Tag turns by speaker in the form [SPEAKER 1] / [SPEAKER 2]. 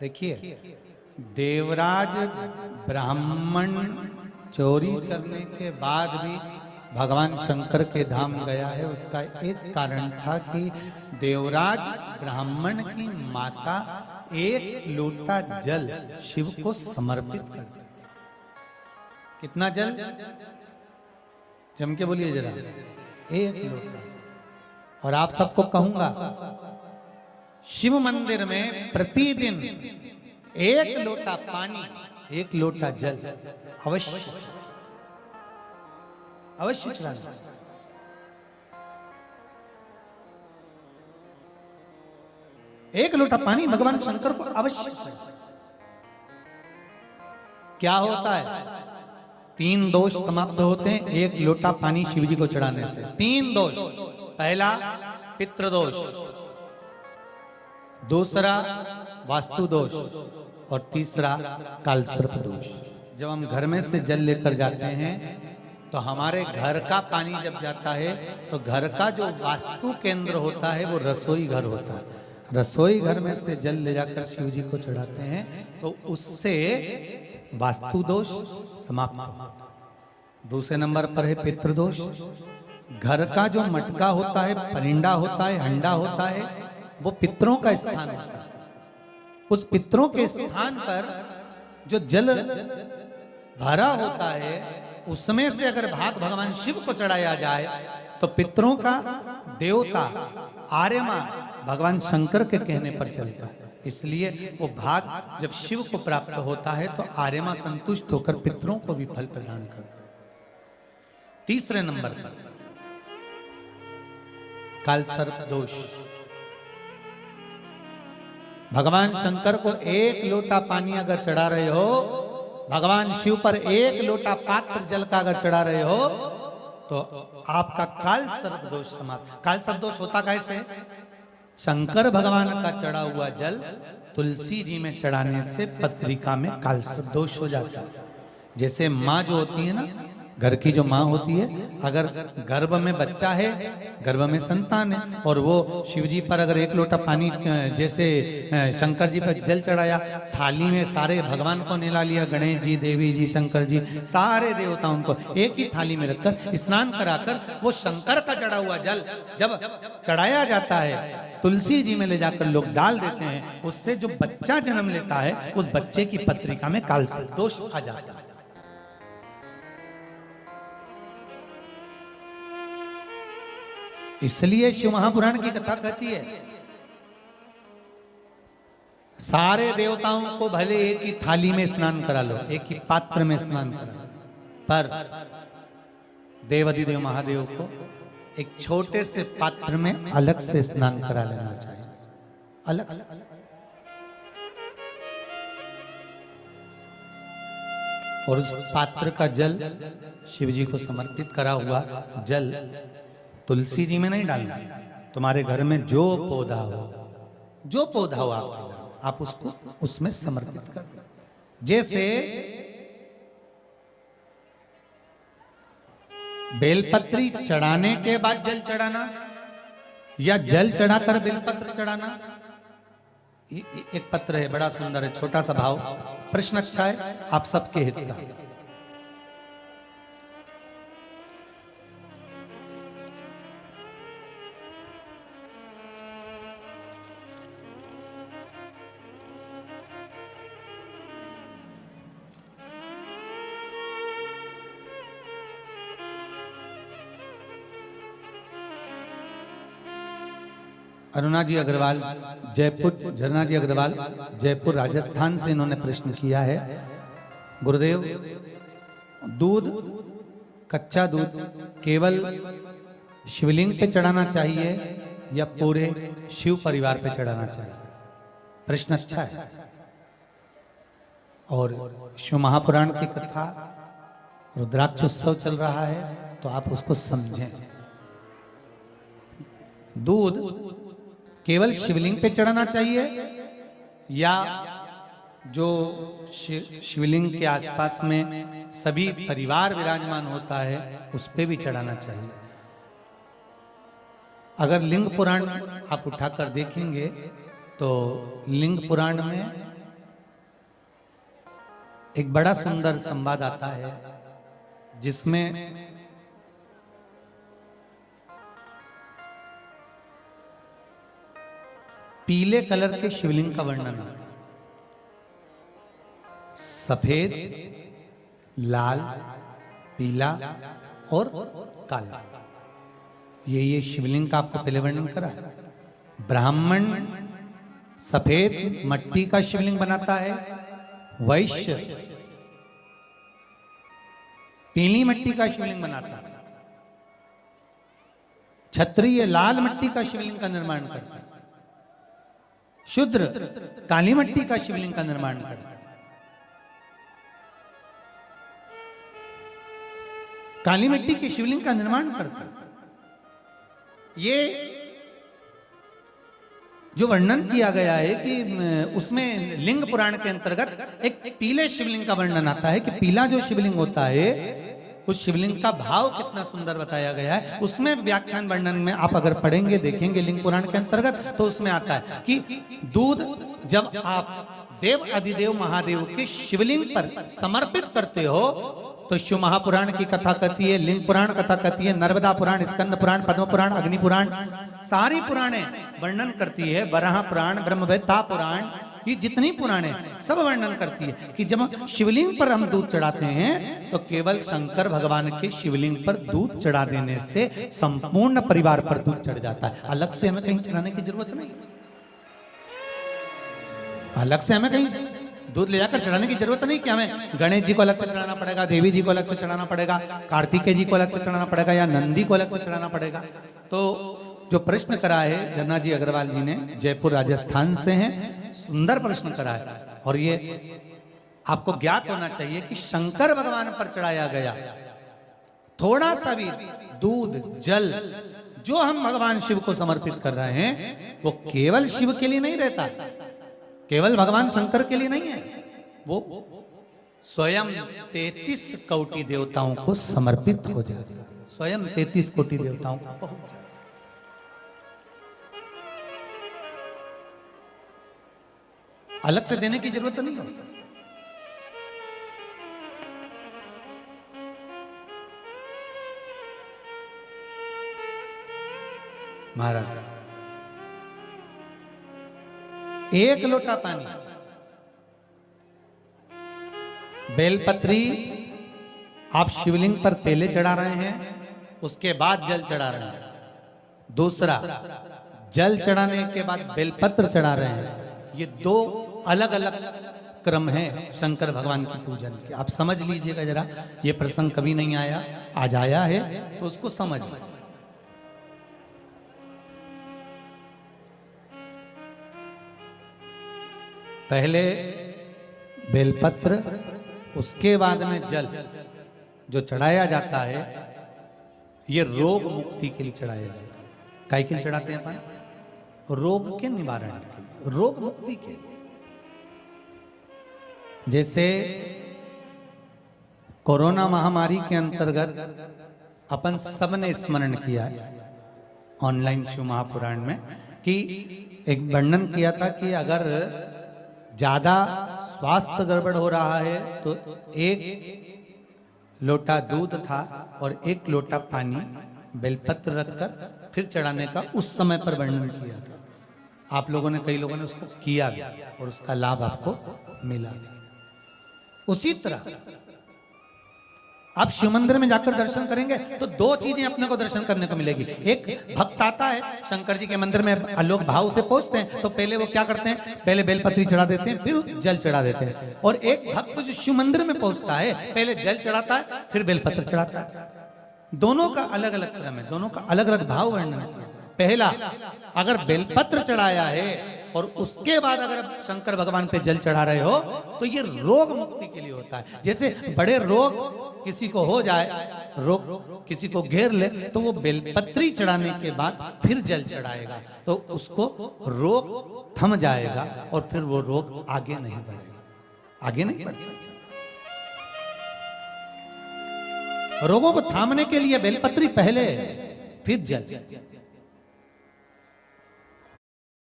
[SPEAKER 1] देखिए, देवराज ब्राह्मण चोरी करने के बाद भी भगवान शंकर के धाम गया है। उसका एक कारण था कि देवराज ब्राह्मण की माता एक लोटा जल शिव को समर्पित करती। कितना जल? जम के बोलिए जरा। एक लोटा जल। और आप सबको कहूंगा, शिव मंदिर में प्रतिदिन एक लोटा पानी, एक लोटा जल अवश्य अवश्य चढ़ाना। एक लोटा पानी भगवान शंकर को अवश्य। क्या होता है? 3 दोष समाप्त होते हैं एक लोटा पानी शिव जी को चढ़ाने से। 3 दोष। पहला पितृदोष, दूसरा वास्तु दोष और तीसरा कालसर्प दोष। जब हम घर में से जल लेकर जाते हैं तो हमारे घर का पानी जब जाता है तो घर का जो वास्तु केंद्र होता है वो रसोई घर होता है। रसोई घर में से जल ले जाकर शिव जी को चढ़ाते हैं तो उससे वास्तु दोष समाप्त होता है। दूसरे नंबर पर है पितृदोष। घर का जो मटका होता है, परिंदा होता है, हंडा होता है, वो पितरों का स्थान होता है। उस पितरों के स्थान पर जो जल भरा होता है उसमें से अगर भाग भगवान शिव को चढ़ाया जाए तो पितरों का देवता आर्यमा भगवान शंकर के कहने पर चलता है। इसलिए वो भाग जब शिव को प्राप्त होता है तो आर्यमा संतुष्ट होकर पितरों को भी फल प्रदान करता है। तीसरे नंबर पर कालसर्प दोष। भगवान शंकर को एक लोटा पानी अगर चढ़ा रहे हो, भगवान शिव पर एक लोटा पात्र जल का अगर चढ़ा रहे हो तो आपका कालसर्प दोष समाप्त। कालसर्प दोष होता कैसे? शंकर भगवान का चढ़ा हुआ जल तुलसी जी में चढ़ाने से पत्रिका में कालसर्प दोष हो जाता है। जैसे माँ जो होती है ना, घर की जो माँ होती है, अगर गर्भ में बच्चा है, गर्भ में संतान है और वो शिव जी पर अगर एक लोटा पानी जैसे शंकर जी पर जल चढ़ाया, थाली में सारे भगवान को निला लिया, गणेश जी, देवी जी, शंकर जी, सारे देवताओं को एक ही थाली में रखकर स्नान कराकर वो शंकर का चढ़ा हुआ जल जब चढ़ाया जाता है तुलसी जी में ले जाकर लोग डाल देते हैं, उससे जो बच्चा जन्म लेता है उस बच्चे की पत्रिका में कालसर्प दोष आ जाता है। इसलिए शिव महापुराण की कथा कहती है सारे देवताओं को भले एक ही थाली में स्नान करा लो, एक ही पात्र में स्नान करा लो, पर देवाधिदेव महादेव को एक छोटे से पात्र में अलग से स्नान करा लेना चाहिए, अलग से। और उस पात्र का जल शिव जी को समर्पित करा हुआ जल तुलसी जी में नहीं डालना। तुम्हारे घर में जो पौधा हो, जो पौधा हो आपके घर, आप उसको उसमें समर्पित कर दो। जैसे बेलपत्री चढ़ाने के बाद जल चढ़ाना या जल चढ़ाकर बेलपत्र चढ़ाना। एक पत्र है, बड़ा सुंदर है, छोटा सा भाव, प्रश्न अच्छा है, आप सबके हित का। अरुणा जी अग्रवाल जयपुर, झरना जी अग्रवाल जयपुर राजस्थान से इन्होंने प्रश्न किया है, गुरुदेव दूध, कच्चा दूध केवल शिवलिंग पे चढ़ाना चाहिए या पूरे शिव परिवार पे चढ़ाना चाहिए? प्रश्न अच्छा है। और शिव महापुराण की कथा, रुद्राक्ष उत्सव चल रहा है तो आप उसको समझें। दूध केवल शिवलिंग पे चढ़ाना चाहिए या जो शिवलिंग के आसपास में सभी परिवार विराजमान होता है उस पे भी चढ़ाना चाहिए? अगर लिंग पुराण आप उठाकर देखेंगे तो लिंग पुराण में एक बड़ा सुंदर संवाद आता है जिसमें पीले कलर के शिवलिंग का वर्णन आता है। सफेद, लाल, पीला और काला, ये शिवलिंग का आपको पहले वर्णन करा है। ब्राह्मण सफेद मट्टी का शिवलिंग बनाता है, वैश्य पीली मिट्टी का शिवलिंग बनाता है, क्षत्रिय लाल मिट्टी का शिवलिंग का निर्माण करता है, शूद्र काली मिट्टी का शिवलिंग का निर्माण करता है। काली मिट्टी के शिवलिंग का निर्माण करता है। ये जो वर्णन किया गया है कि उसमें लिंग पुराण के अंतर्गत एक पीले शिवलिंग का वर्णन आता है कि पीला जो शिवलिंग होता है उस शिवलिंग का भाव कितना सुंदर बताया गया है। उसमें व्याख्यान वर्णन में आप अगर पढ़ेंगे देखेंगे लिंग पुराण के अंतर्गत तो उसमें आता है कि दूध जब आप देव अधिदेव महादेव के शिवलिंग पर समर्पित करते हो तो शिव महापुराण की कथा कहती है, लिंग पुराण कथा कहती है, नर्मदा पुराण, स्कंद पुराण, पद्म पुराण, अग्नि पुराण, सारी पुराणे वर्णन करती है। वराह पुराण, ब्रह्मवेत्ता पुराण, ये जितनी पुराणे सब वर्णन करती है कि जब शिवलिंग पर हम दूध चढ़ाते हैं तो केवल शंकर भगवान के शिवलिंग पर दूध चढ़ा देने से संपूर्ण परिवार पर दूध चढ़ जाता है। अलग से हमें कहीं चढ़ाने की जरूरत नहीं, अलग से हमें कहीं दूध ले जाकर चढ़ाने की जरूरत नहीं कि हमें गणेश जी को अलग से चढ़ाना पड़ेगा, देवी जी को अलग से चढ़ाना पड़ेगा, कार्तिकेय जी को अलग से चढ़ाना पड़ेगा या नंदी को अलग से चढ़ाना पड़ेगा। तो जो प्रश्न करा है जन्ना जी अग्रवाल जी ने, जयपुर राजस्थान से हैं, सुंदर प्रश्न करा है। और ये आपको ज्ञात होना चाहिए कि शंकर भगवान पर चढ़ाया गया थोड़ा सा भी दूध जल जो हम भगवान शिव को समर्पित कर रहे हैं वो केवल शिव के लिए नहीं रहता, केवल भगवान शंकर के लिए नहीं है, वो स्वयं 33 कोटि देवताओं को समर्पित हो जाता है, स्वयं 33 कोटि देवताओं को पहुंच जाता है। अलग से देने की जरूरत नहीं होती। महाराज एक लोटा पानी, बेलपत्री आप शिवलिंग पर पहले चढ़ा रहे हैं, उसके बाद जल चढ़ा रहे हैं। दूसरा, जल चढ़ाने के बाद बेलपत्र चढ़ा रहे हैं। ये दो अलग अलग क्रम है शंकर भगवान की पूजन के। आप समझ लीजिएगा जरा, ये प्रसंग कभी नहीं आया, आज आया है तो उसको समझ लीजिए। पहले बेलपत्र, उसके बाद में जल जो चढ़ाया जाता है ये रोग मुक्ति के लिए चढ़ाया जाता है। काय के लिए चढ़ाते हैं अपन? रोग के निवारण के लिए, रोग मुक्ति के लिए। जैसे कोरोना महामारी के अंतर्गत अपन सबने स्मरण किया ऑनलाइन शिव महापुराण में कि एक वर्णन किया था कि अगर ज्यादा स्वास्थ्य गड़बड़ हो रहा है तो एक लोटा दूध था और एक लोटा पानी बेलपत्र रखकर फिर चढ़ाने का उस समय पर वर्णन किया था। आप लोगों ने, कई लोगों ने उसको किया भी और उसका लाभ आपको मिला। उसी तरह आप शिव मंदिर में जाकर दर्शन करेंगे तो दो चीजें अपने को दर्शन करने को मिलेगी। एक भक्त आता है शंकर जी के मंदिर में, लोग भाव से पहुंचते हैं तो पहले वो क्या करते हैं, पहले बेलपत्री चढ़ा देते हैं फिर जल चढ़ा देते हैं। और एक भक्त जो शिव मंदिर में पहुंचता है पहले जल चढ़ाता है फिर बेलपत्र चढ़ाता है। दोनों का अलग अलग क्रम है, दोनों का अलग अलग भाव वर्णन है। पहला, अगर बेलपत्र चढ़ाया है और उसके बाद अगर शंकर भगवान पे जल चढ़ा रहे हो तो ये रोग मुक्ति के लिए होता है। जैसे बड़े रोग किसी को हो जाए, रोग किसी को घेर ले तो वो बेलपत्री चढ़ाने के बाद फिर जल चढ़ाएगा तो उसको रोग थम जाएगा और फिर वो रोग आगे नहीं बढ़ेगा, आगे नहीं बढ़ेगा। रोगों को थामने के लिए बेलपत्री पहले फिर जल।